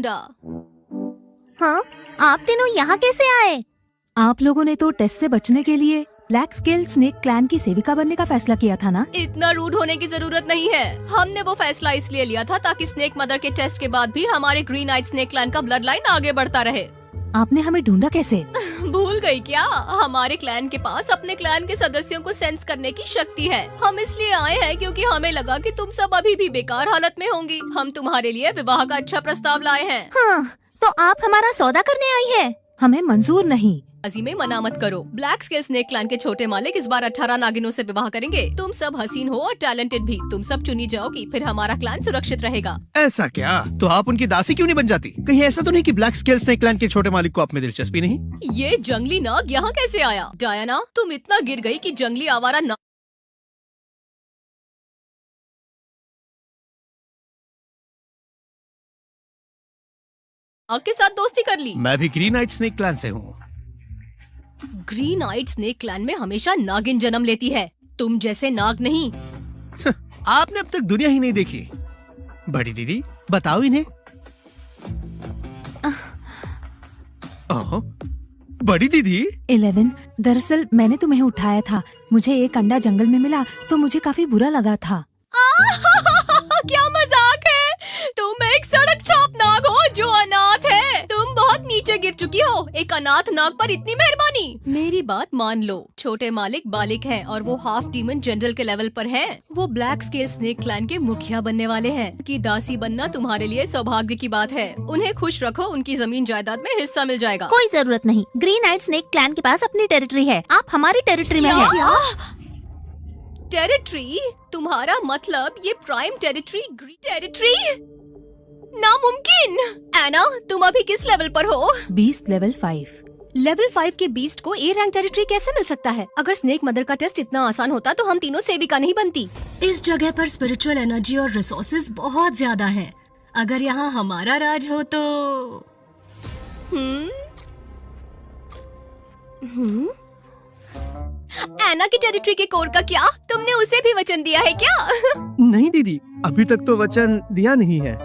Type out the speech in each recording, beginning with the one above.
ढूंढा। हाँ, आप तीनों यहाँ कैसे आए? आप लोगों ने तो टेस्ट से बचने के लिए ब्लैक स्केल स्नेक क्लैन की सेविका बनने का फैसला किया था ना? इतना रूड होने की जरूरत नहीं है। हमने वो फैसला इसलिए लिया था ताकि स्नेक मदर के टेस्ट के बाद भी हमारे ग्रीन आइट स्नेक क्लैन का ब्लड लाइन आगे बढ़ता रहे। आपने हमें ढूंढा कैसे? भूल गई क्या? हमारे क्लैन के पास अपने क्लैन के सदस्यों को सेंस करने की शक्ति है। हम इसलिए आए हैं क्योंकि हमें लगा कि तुम सब अभी भी बेकार हालत में होंगी। हम तुम्हारे लिए विवाह का अच्छा प्रस्ताव लाए हैं। हाँ, तो आप हमारा सौदा करने आई है? हमें मंजूर नहीं। बाजी में मना मत करो। ब्लैक स्केल स्नेक क्लैन के छोटे मालिक इस बार 18 नागिनों से विवाह करेंगे। तुम सब हसीन हो और टैलेंटेड भी। तुम सब चुनी जाओगी, फिर हमारा क्लैन सुरक्षित रहेगा। ऐसा क्या? तो आप उनकी दासी क्यों नहीं बन जाती? कहीं ऐसा तो नहीं कि ब्लैक स्केल स्नेक क्लैन के छोटे मालिक को आप में दिलचस्पी नहीं? ये जंगली नाग यहाँ कैसे आया? डायना, तुम इतना गिर गई कि जंगली आवारा नाग के साथ दोस्ती कर ली। मैं भी ग्रीन आइट स्नेक क्लैन से हूँ। ग्रीन आइट स्नेक क्लैन में हमेशा नागिन जन्म लेती है, तुम जैसे नाग नहीं। आपने अब तक दुनिया ही नहीं देखी। बड़ी दीदी, बताओ इन्हें। बड़ी दीदी। 11, दरअसल मैंने तुम्हें उठाया था। मुझे एक अंडा जंगल में मिला तो मुझे काफी बुरा लगा था। क्या मजाक है? तुम एक सड़क छाप नाग हो जो अनाथ है। तुम बहुत नीचे गिर चुकी हो। एक अनाथ नाग पर इतनी मेहरबानी। मेरी बात मान लो। छोटे मालिक बालिक हैं और वो हाफ डीमन जनरल के लेवल पर हैं। वो ब्लैक स्केल स्नेक क्लैन के मुखिया बनने वाले हैं। कि दासी बनना तुम्हारे लिए सौभाग्य की बात है। उन्हें खुश रखो, उनकी जमीन जायदाद में हिस्सा मिल जाएगा। कोई जरूरत नहीं। ग्रीन आइट स्नेक क्लैन के पास अपनी टेरिटरी है। आप हमारी टेरिटरी में हैं। टेरिटरी? तुम्हारा मतलब ये प्राइम टेरिटरी टेरिटरी? नामुमकिन। एना, तुम अभी किस लेवल पर हो? Beast level 5। लेवल 5 के बीस्ट को ए रैंक टेरिटरी कैसे मिल सकता है? अगर स्नेक मदर का टेस्ट इतना आसान होता तो हम तीनों सेविका नहीं बनती। इस जगह पर स्पिरिचुअल एनर्जी और रिसोर्सेज बहुत ज्यादा हैं। अगर यहाँ हमारा राज हो तो एना की टेरिटरी के कोर का क्या? तुमने उसे भी वचन दिया है क्या? नहीं दीदी, अभी तक तो वचन दिया नहीं है।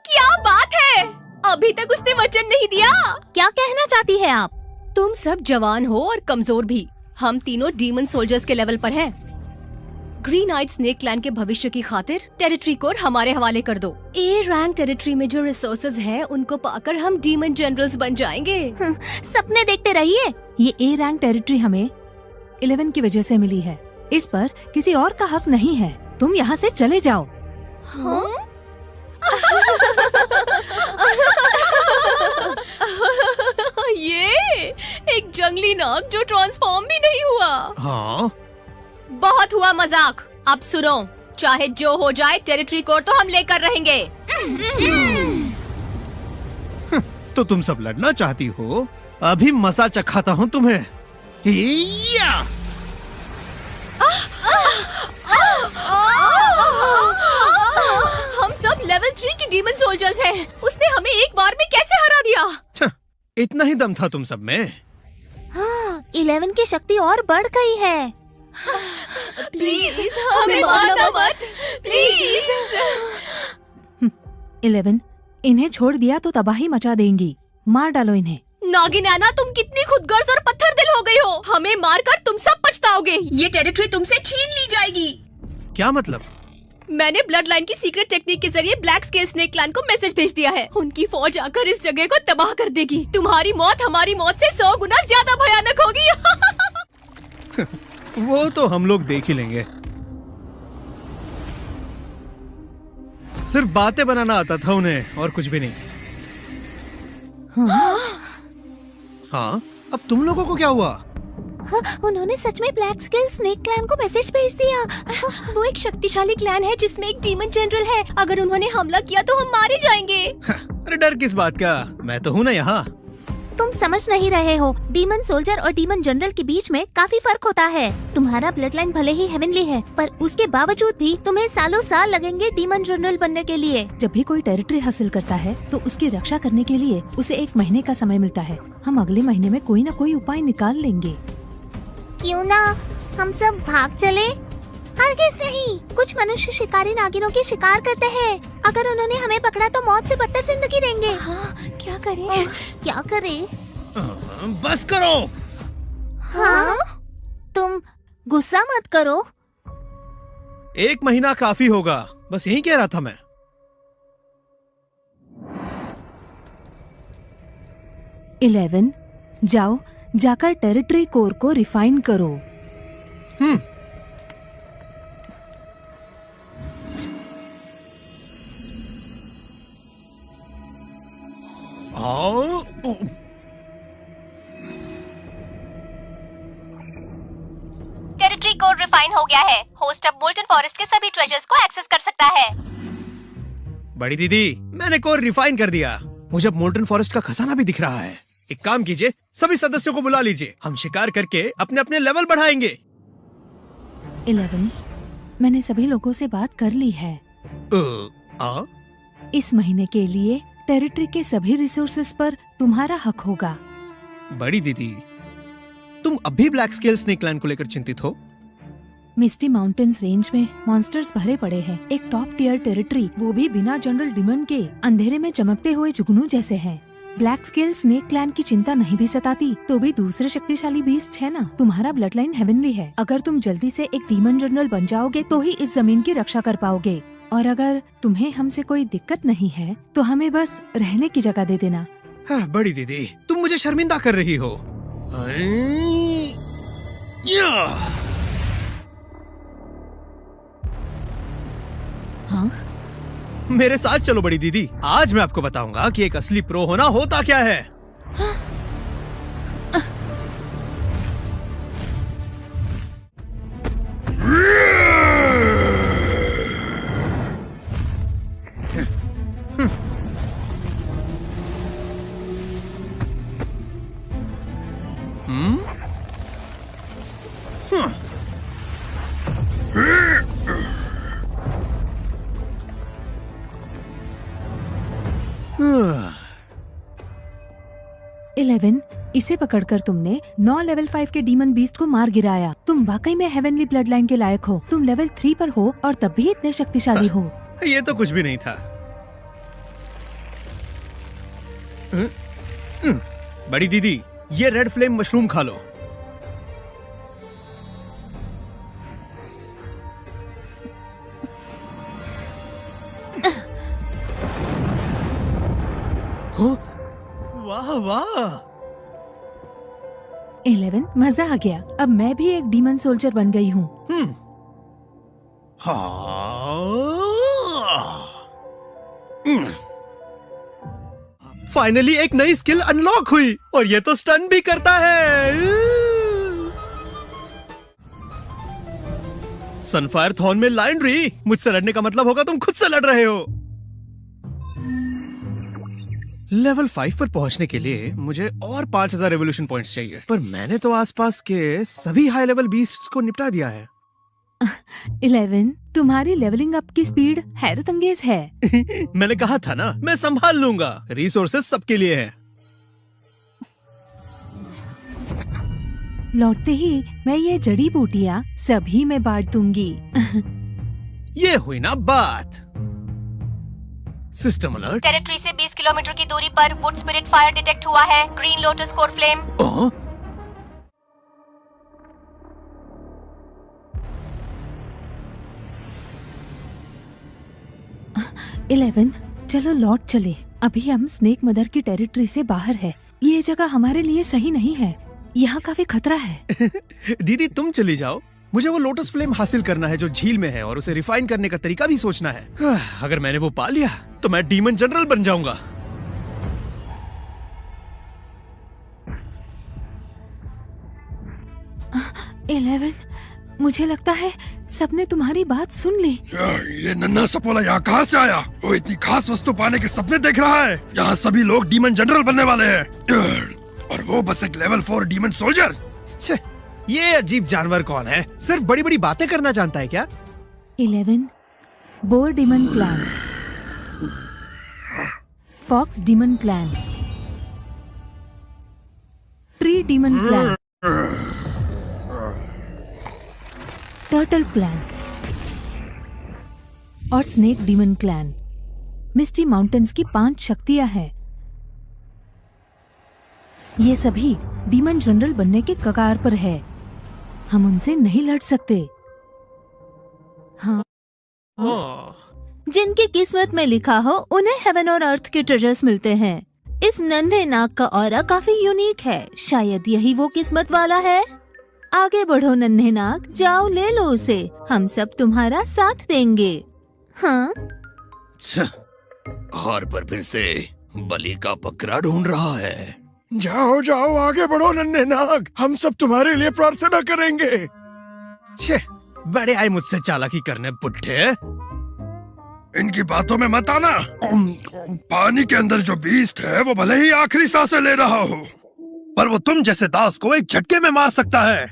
क्या बात है? अभी तक उसने वचन नहीं दिया? क्या कहना चाहती है आप? तुम सब जवान हो और कमजोर भी। हम तीनों डीमन सोल्जर्स के लेवल पर हैं। ग्रीन आइट स्नेक क्लैन के भविष्य की खातिर टेरिटरी कोर हमारे हवाले कर दो। ए रैंक टेरिटरी में जो रिसोर्सेज हैं, उनको पाकर हम डीमन जनरल्स बन जाएंगे। सपने देखते रहिए। ये ए रैंक टेरिटरी हमें 11 की वजह से मिली है। इस पर किसी और का हक नहीं है। तुम यहाँ से चले जाओ। हाँ? ये एक जंगली नाग जो ट्रांसफॉर्म भी नहीं हुआ। हाँ? बहुत हुआ मजाक। अब सुनो, चाहे जो हो जाए टेरिटरी कोर तो हम लेकर रहेंगे। तो तुम सब लड़ना चाहती हो? अभी मजा चखाता हूँ तुम्हें। या! हम सब लेवल 3 की डीमन सोल्जर्स हैं। उसने हमें एक बार में कैसे हरा दिया? इतना ही दम था तुम सब में? हाँ, 11 की शक्ति और बढ़ गई है। प्लीज हमें मारना मत, प्लीज। 11, इन्हें छोड़ दिया तो तबाही मचा देंगी। मार डालो इन्हें। नागिन एना, तुम कितनी खुदगर्ज और पत्थर दिल हो गई हो। हमें मारकर तुम सब पछताओगे। ये टेरिटरी तुमसे छीन ली जाएगी। क्या मतलब? मैंने ब्लड लाइन की सीक्रेट टेक्निक के जरिए ब्लैक स्केल स्नेक क्लैन को मैसेज भेज दिया है। उनकी फौज आकर इस जगह को तबाह कर देगी। तुम्हारी मौत हमारी मौत से 100 गुना ज्यादा भयानक होगी। वो तो हम लोग देख ही लेंगे। सिर्फ बातें बनाना आता था उन्हें, और कुछ भी नहीं। हाँ, अब तुम लोगों को क्या हुआ? हाँ, उन्होंने सच में ब्लैक स्केल स्नेक क्लैन को मैसेज भेज दिया। वो एक शक्तिशाली क्लैन है जिसमें एक डीमन जनरल है। अगर उन्होंने हमला किया तो हम मारे जाएंगे। अरे डर किस बात का? मैं तो हूँ ना यहाँ। तुम समझ नहीं रहे हो। डीमन सोल्जर और डीमन जनरल के बीच में काफी फर्क होता है। तुम्हारा ब्लड लाइन भले ही हेवनली है, पर उसके बावजूद भी तुम्हें सालों साल लगेंगे डीमन जनरल बनने के लिए। जब भी कोई टेरिटरी हासिल करता है तो उसकी रक्षा करने के लिए उसे 1 महीने का समय मिलता है। हम अगले महीने में कोई न कोई उपाय निकाल लेंगे। क्यों ना हम सब भाग चले? हरगिज नहीं। कुछ मनुष्य शिकारी नागिनों की शिकार करते हैं। अगर उन्होंने हमें पकड़ा तो मौत से बदतर जिंदगी देंगे। हाँ, क्या करें? क्या करें? बस करो। हाँ? तुम गुस्सा मत करो। 1 महीना काफी होगा, बस यही कह रहा था मैं। इलेवन, जाओ जाकर टेरिटरी कोर को रिफाइन करो। आओ। टेरिटरी कोड रिफाइन हो गया है। होस्ट अब मोल्टन फॉरेस्ट के सभी ट्रेजर्स को एक्सेस कर सकता है। बड़ी दीदी, मैंने कोर रिफाइन कर दिया। मुझे अब मोल्टन फॉरेस्ट का खजाना भी दिख रहा है। एक काम कीजिए, सभी सदस्यों को बुला लीजिए। हम शिकार करके अपने अपने लेवल बढ़ाएंगे। 11, मैंने सभी लोगों से बात कर ली है। इस महीने के लिए टेरिटरी के सभी रिसोर्सेज पर तुम्हारा हक होगा। बड़ी दीदी, तुम अब भी ब्लैक स्केल स्नेक लाइन को लेकर चिंतित हो? मिस्टी माउंटेन्स रेंज में मॉन्स्टर्स भरे पड़े हैं। एक टॉप टियर टेरिटरी, वो भी बिना जनरल डिमन के, अंधेरे में चमकते हुए जुगनू जैसे हैं। ब्लैक स्केल स्नेक क्लैन की चिंता नहीं भी सताती तो भी दूसरे शक्तिशाली बीस्ट है ना। तुम्हारा ब्लड लाइन हेवनली है। अगर तुम जल्दी से एक डीमन जनरल बन जाओगे तो ही इस जमीन की रक्षा कर पाओगे। और अगर तुम्हें हमसे कोई दिक्कत नहीं है तो हमें बस रहने की जगह दे देना। हाँ, बड़ी दीदी, तुम मुझे शर्मिंदा कर रही हो। हाँ? मेरे साथ चलो बड़ी दीदी। आज मैं आपको बताऊंगा कि एक असली प्रो होना होता क्या है। हाँ। 11, इसे पकड़कर तुमने 9 लेवल 5 के डीमन बीस्ट को मार गिराया। तुम वाकई में हेवनली ब्लड लाइन के लायक हो। तुम लेवल 3 पर हो और तब भी इतने शक्तिशाली हो। ये तो कुछ भी नहीं था। बड़ी दीदी, ये रेड फ्लेम मशरूम खा लो। वाह वाह। 11, मजा आ गया। अब मैं भी एक डीमन सोल्जर बन गई हूँ। फाइनली एक नई स्किल अनलॉक हुई और ये तो स्टन भी करता है। सनफायर थॉर्न में लाइनरी, मुझसे लड़ने का मतलब होगा तुम खुद से लड़ रहे हो। लेवल 5 पर पहुंचने के लिए मुझे और 5000 रेवोल्यूशन पॉइंट्स चाहिए, पर मैंने तो आसपास के सभी हाई लेवल बीस्ट्स को निपटा दिया है। 11, तुम्हारी लेवलिंग अप की स्पीड हैरत अंगेज है। मैंने कहा था ना, मैं संभाल लूंगा। रिसोर्सेस सबके लिए है। लौटते ही मैं ये जड़ी बूटियाँ सभी में बांट दूंगी। ये हुई ना बात। System alert. टेरिटरी से 20 किलोमीटर की दूरी पर वुड स्पिरिट फायर डिटेक्ट हुआ है। Green lotus core flame. 11, चलो लौट चले। अभी हम स्नेक मदर की टेरिटरी से बाहर है। ये जगह हमारे लिए सही नहीं है। यहाँ काफी खतरा है। दीदी, तुम चली जाओ। मुझे वो लोटस फ्लेम हासिल करना है जो झील में है, और उसे रिफाइन करने का तरीका भी सोचना है। अगर मैंने वो पा लिया तो मैं डीमन जनरल बन जाऊंगा। इलेवन, मुझे लगता है सबने तुम्हारी बात सुन ली। ये नन्हा सपोला यहाँ कहाँ से आया? वो इतनी खास वस्तु पाने के सपने देख रहा है। यहाँ सभी लोग डीमन जनरल बनने वाले हैं और वो बस एक लेवल 4 डीमन सोल्जर। छे, ये अजीब जानवर कौन है? सिर्फ बड़ी बड़ी बातें करना जानता है क्या? 11, boar demon clan, fox demon clan, tree demon clan, turtle clan, और snake demon clan. Misty mountains की 5 शक्तियां हैं। ये सभी डीमन जनरल बनने के कगार पर है। हम उनसे नहीं लड़ सकते। हाँ, ओह, जिनकी किस्मत में लिखा हो उन्हें हेवन और अर्थ के ट्रेजर्स मिलते हैं। इस नन्हे नाग का ऑरा काफी यूनिक है। शायद यही वो किस्मत वाला है। आगे बढ़ो नन्हे नाग, जाओ ले लो उसे। हम सब तुम्हारा साथ देंगे। हाँ, और पर फिर से बलि का बकरा ढूंढ रहा है। जाओ जाओ आगे बढ़ो नन्हे नाग, हम सब तुम्हारे लिए प्रार्थना करेंगे। छे, बड़े आए मुझसे चालाकी करने बुड्ढे। इनकी बातों में मत आना। पानी के अंदर जो बीस्ट है वो भले ही आखिरी सांसें ले रहा हो, पर वो तुम जैसे दास को एक झटके में मार सकता है।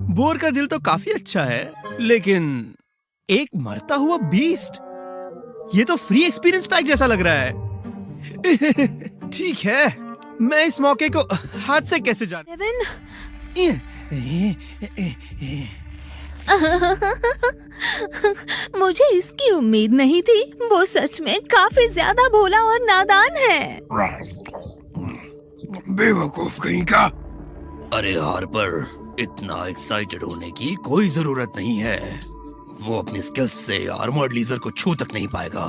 बोर का दिल तो काफी अच्छा है, लेकिन एक मरता हुआ बीस्ट, ये तो फ्री एक्सपीरियंस पैक जैसा लग रहा है। ठीक है, मैं इस मौके को हाथ से कैसे जाने। हेवन, मुझे इसकी उम्मीद नहीं थी। वो सच में काफी ज्यादा भोला और नादान है। बेवकूफ कहीं का। अरे हार्पर, इतना एक्साइटेड होने की कोई जरूरत नहीं है। वो अपनी स्किल्स से आर्मर्ड लीजर को छू तक नहीं पाएगा।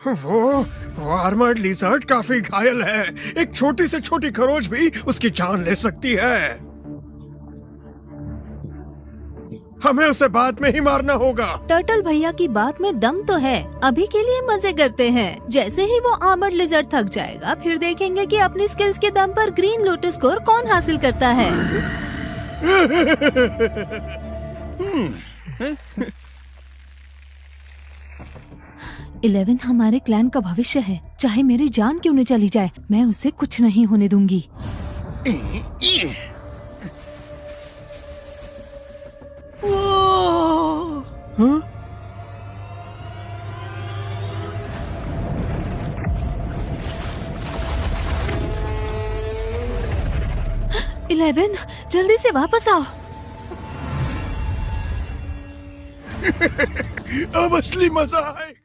वो आर्मर्ड लिजर्ड काफी घायल है। एक छोटी से छोटी खरोच भी उसकी जान ले सकती है। हमें उसे बाद में ही मारना होगा। टर्टल भैया की बात में दम तो है। अभी के लिए मजे करते हैं। जैसे ही वो आर्मर्ड लिजर्ड थक जाएगा, फिर देखेंगे कि अपनी स्किल्स के दम पर ग्रीन लोटस स्कोर कौन हासिल करता है। 11 हमारे क्लैन का भविष्य है। चाहे मेरी जान क्यों न चली जाए, मैं उसे कुछ नहीं होने दूंगी। हाँ? 11, जल्दी से वापस आओ। अब असली मजा आएगा।